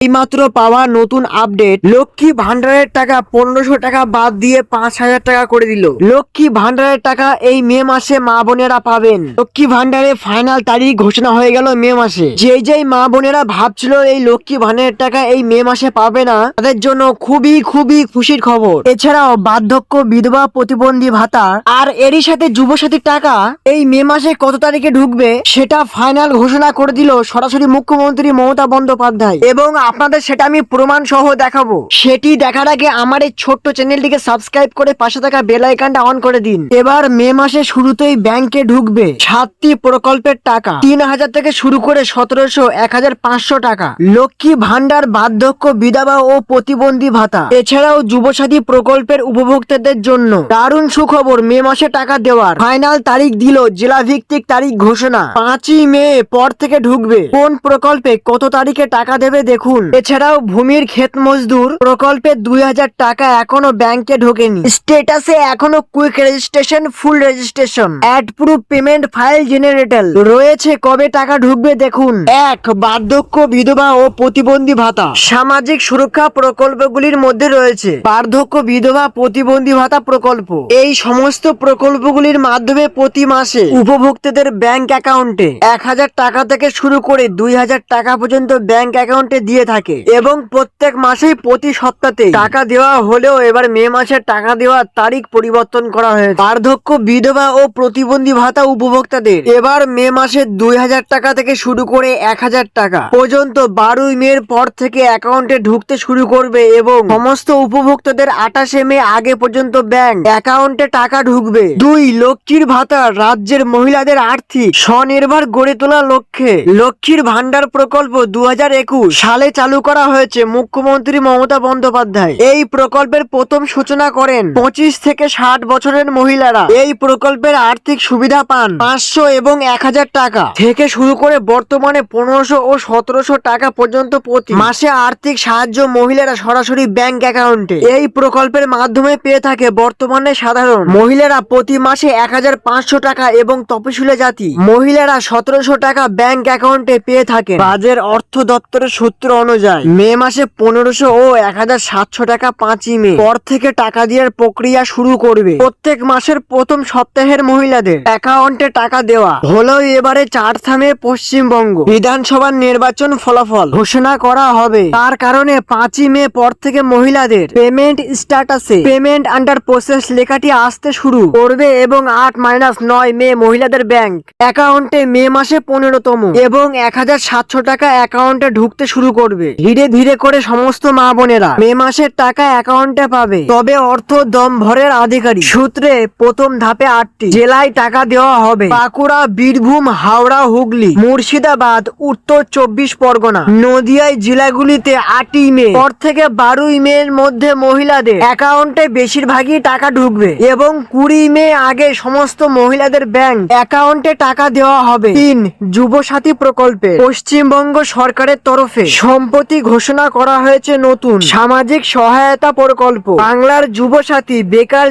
এইমাত্র পাওয়া নতুন আপডেট, লক্ষ্মী ভান্ডারের টাকা 1500 টাকা বাদ দিয়ে 5000 টাকা করে দিল। লক্ষ্মী ভান্ডারের টাকা এই মে মাসে মা বোনেরা পাবেন। লক্ষ্মী ভান্ডারের ফাইনাল তারিখ ঘোষণা হয়ে গেল মে মাসে। যেই মা বোনেরা ভাবছিল এই লক্ষ্মী ভান্ডারের টাকা এই মে মাসে পাবে না, তাদের জন্য খুবই খুশির খবর। এছাড়াও বার্ধক্য, বিধবা, প্রতিবন্ধী ভাতা আর এরই সাথে যুবসাথীর টাকা এই মে মাসে কত তারিখে ঢুকবে সেটা ফাইনাল ঘোষণা করে দিল সরাসরি মুখ্যমন্ত্রী মমতা বন্দ্যোপাধ্যায়। এবং আপনাদের সেটা আমি প্রমাণ সহ দেখাবো। সেটি দেখার আগে আমার এই ছোট্ট চ্যানেলটিকে সাবস্ক্রাইব করে পাশে থাকা বেল আইকনটা অন করে দিন। এবার মে মাসে শুরুতেই ব্যাংকে ঢুকবে 7টি প্রকল্পের টাকা, 3000 থেকে শুরু করে 1700, 1500 টাকা। লক্ষ্মী ভান্ডার, বার্ধক্য, বিধবা ও প্রতিবন্ধী ভাতা, এছাড়াও যুবসাথী প্রকল্পের উপভোক্তাদের জন্য দারুণ সুখবর। মে মাসে টাকা দেওয়ার ফাইনাল তারিখ দিল, জেলা ভিত্তিক তারিখ ঘোষণা। 5ই মে পর থেকে ঢুকবে। কোন প্রকল্পে কত তারিখে টাকা দেবে দেখুন। এছাড়াও ভূমির ক্ষেত মজদুর প্রকল্পে 2000 টাকা এখনো ব্যাংকে ঢোকেনি। স্টেটাসে এখনো quick registration, full registration, add proof, payment file generated রয়েছে। কবে টাকা ঢুকবে দেখুন। 1. বার্ধক্য, বিধবা ও প্রতিবন্ধী ভাতা। সামাজিক সুরক্ষা প্রকল্পগুলির মধ্যে রয়েছে বার্ধক্য, বিধবা, প্রতিবন্ধী ভাতা প্রকল্প। এই সমস্ত প্রকল্পগুলির মাধ্যমে প্রতি মাসে উপভোক্তাদের ব্যাংক অ্যাকাউন্টে 1000 টাকা থেকে শুরু করে 2000 টাকা পর্যন্ত ব্যাংক অ্যাকাউন্টে দিয়ে থাকে এবং প্রত্যেক মাসেই প্রতি সপ্তাহে টাকা দেওয়া হলেও এবার মে মাসে টাকা দেওয়ার তারিখ পরিবর্তন করা হয়েছে। বার্ধক্য, বিধবা ও প্রতিবন্ধী ভাতা উপভোক্তাদের এবার মে মাসে 2000 টাকা থেকে শুরু করে 1000 টাকা পর্যন্ত 12ই মে পর থেকে অ্যাকাউন্টে ঢুকতে শুরু করবে এবং সমস্ত উপভোক্তাদের 28 মে আগে পর্যন্ত ব্যাংক অ্যাকাউন্টে টাকা ঢুকবে। 2. লক্ষ্মীর ভাতা, রাজ্যের মহিলাদের আর্থিক স্বনির্ভর গড়ে তোলার লক্ষ্যে লক্ষ্মীর ভান্ডার প্রকল্প 2021 সালে চালু করা হয়েছে মুখ্যমন্ত্রী মমতা বন্দ্যোপাধ্যায়। এই প্রকল্পের প্রথম সূচনা করেন 25 থেকে 60 বছরের মহিলারা। এই প্রকল্পের আর্থিক সুবিধা পান 500 এবং 1000 টাকা থেকে শুরু করে বর্তমানে 1500 ও 1700 টাকা পর্যন্ত প্রতি মাসে আর্থিক সাহায্য মহিলারা সরাসরি ব্যাংক অ্যাকাউন্টে এই প্রকল্পের মাধ্যমে পেয়ে থাকে। বর্তমানে সাধারণ মহিলারা প্রতি মাসে 1500 টাকা এবং তপশিলি জাতি মহিলারা 1700 টাকা ব্যাংক অ্যাকাউন্টে পেয়ে থাকে। বাজেট অর্থ দপ্তরের সূত্র অনুযায়ী মে মাসে 1500 ও 1700 টাকা 5ই মে পর থেকে টাকা দেওয়ার প্রক্রিয়া শুরু করবে। প্রত্যেক মাসের প্রথম সপ্তাহের মহিলাদের অ্যাকাউন্টে টাকা দেওয়া হলো। এবারে 4 থামে পশ্চিমবঙ্গ বিধানসভার নির্বাচন ফলাফল ঘোষণা করা হবে। তার কারণে 5ই মে পর থেকে মহিলাদের পেমেন্ট স্ট্যাটাসে পেমেন্ট আন্ডার প্রসেস লেখাটি আসতে শুরু করবে এবং 8-9 মে মহিলাদের ব্যাংক অ্যাকাউন্টে মে মাসে 15তম এবং 1700 টাকা অ্যাকাউন্টে ঢুকতে শুরু করবে। ধীরে ধীরে করে সমস্ত মা বোনেরা মে মাসের টাকা অ্যাকাউন্টে পাবে। তবে অর্থ দমভরের আধিকারিক সূত্রে প্রথম ধাপে 8টি জেলায় টাকা দেওয়া হবে: বাঁকুড়া, বীরভূম, হাওড়া, হুগলি, মুর্শিদাবাদ, উত্তর 24 পরগনা, নদিয়ায় জেলাগুলিতে 8ই মে পর থেকে 12ই মে এর মধ্যে মহিলাদের অ্যাকাউন্টে বেশিরভাগই টাকা ঢুকবে এবং 20 মে আগে সমস্ত মহিলাদের ব্যাংক অ্যাকাউন্টে টাকা দেওয়া হবে। 3. যুবসাথী প্রকল্পে পশ্চিমবঙ্গ সরকারের তরফে সম্প্রতি ঘোষণা করা হয়েছে নতুন সামাজিক সহায়তা প্রকল্প। বাংলার যুবসাথী বেকার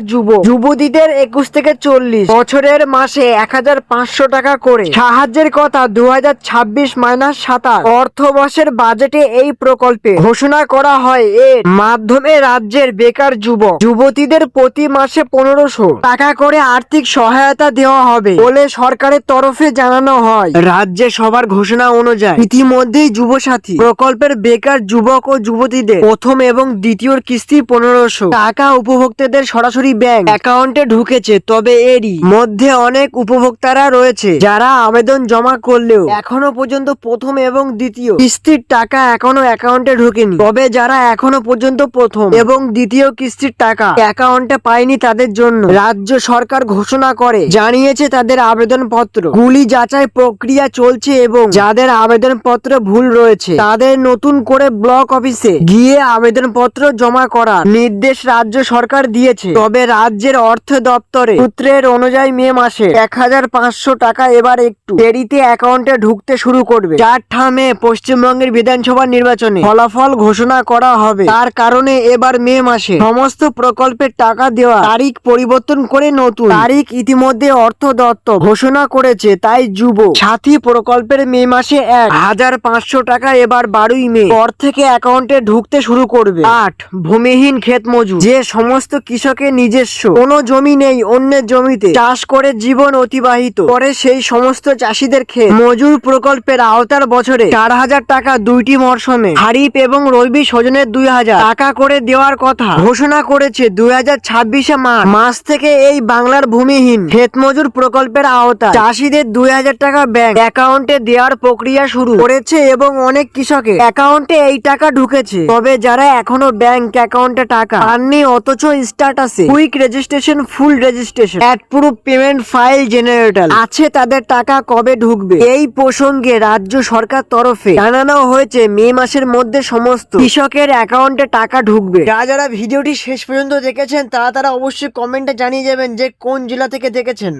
যুবতীদের 21 থেকে 40 বছরের মাসে 1500 টাকা করে সাহায্যের কথা 2026-27 অর্থবর্ষের বাজেটে এই প্রকল্পে ঘোষণা করা হয়। এর মাধ্যমে রাজ্যের বেকার যুবতীদের প্রতি মাসে 1500 টাকা করে আর্থিক সহায়তা দেওয়া হবে বলে সরকারের তরফে জানানো হয়। রাজ্যে সবার ঘোষণা অনুযায়ী ইতিমধ্যেই যুবসাথী প্রকল্পের বেকার যুবক ও যুবতীদের প্রথম এবং দ্বিতীয় কিস্তি 1500 টাকা উপভোক্তাদের সরাসরি ব্যাংক অ্যাকাউন্টে ঢুকেছে। তবে এরই মধ্যে অনেক উপভোক্তারা রয়েছে যারা আবেদন জমা করলেও এখনো পর্যন্ত প্রথম এবং দ্বিতীয় কিস্তির টাকা এখনো অ্যাকাউন্টে ঢোকেনি। তবে যারা এখনো পর্যন্ত প্রথম এবং দ্বিতীয় কিস্তির টাকা অ্যাকাউন্টে পায়নি তাদের জন্য রাজ্য সরকার ঘোষণা করে জানিয়েছে তাদের আবেদনপত্র গুলি যাচাই প্রক্রিয়া চলছে এবং যাদের আবেদনপত্র ভুল রয়েছে তাদের নতুন করে ব্লক অফিসে গিয়ে আবেদনপত্র জমা করার নির্দেশ রাজ্য সরকার দিয়েছে। তবে রাজ্যের অর্থ দপ্তরে সূত্রের অনুযায়ী মে মাসে 1500 টাকা এবার একটু দেরিতে অ্যাকাউন্টে ঢুকতে শুরু করবে। 4 মে পশ্চিমবঙ্গের বিধানসভা নির্বাচনে ফলাফল ঘোষণা করা হবে। তার কারণে এবার মে মাসে সমস্ত প্রকল্পের টাকা দেওয়া তারিখ পরিবর্তন করে নতুন তারিখ ইতিমধ্যে অর্থ দপ্তর ঘোষণা করেছে। তাই যুব সাথী প্রকল্পের মে মাসে 1500 টাকা এবার 12 মে পর থেকে অ্যাকাউন্টে ঢুকতে শুরু করবে। 8, ভূমিহীন ক্ষেত মজুর, যে সমস্ত কৃষকের নিজস্ব কোনো জমি নেই, অন্যের জমিতে চাষ করে জীবন অতিবাহিত করে, সেই সমস্ত চাষীদের ক্ষেত মজুর প্রকল্পের আওতার বছরে 4,000 টাকা 2টি মরশুমে খারিফ এবং রবি সজনের 2,000 টাকা করে দেওয়ার কথা ঘোষণা করেছে 2026 মাস থেকে। এই বাংলার ভূমিহীন ক্ষেত মজুর প্রকল্পের আওতায় চাষীদের 2,000 টাকা ব্যাংক অ্যাকাউন্টে দেওয়ার প্রক্রিয়া শুরু করেছে এবং অনেক কৃষকের অ্যাকাউন্টে এই টাকা ঢুকেছে। তবে যারা এখনো ব্যাংক অ্যাকাউন্টে টাকা পাননি অথচ স্ট্যাটাসে quick registration, full registration, approve payment file generator আছে, তাদের টাকা কবে ঢুকবে এই প্রসঙ্গে রাজ্য সরকার তরফে জানানো হয়েছে মে মাসের মধ্যে সমস্ত কৃষকের অ্যাকাউন্টে টাকা ঢুকবে। যারা ভিডিওটি শেষ পর্যন্ত দেখেছেন তারা অবশ্যই কমেন্টে জানিয়ে যাবেন যে কোন জেলা থেকে দেখেছেন।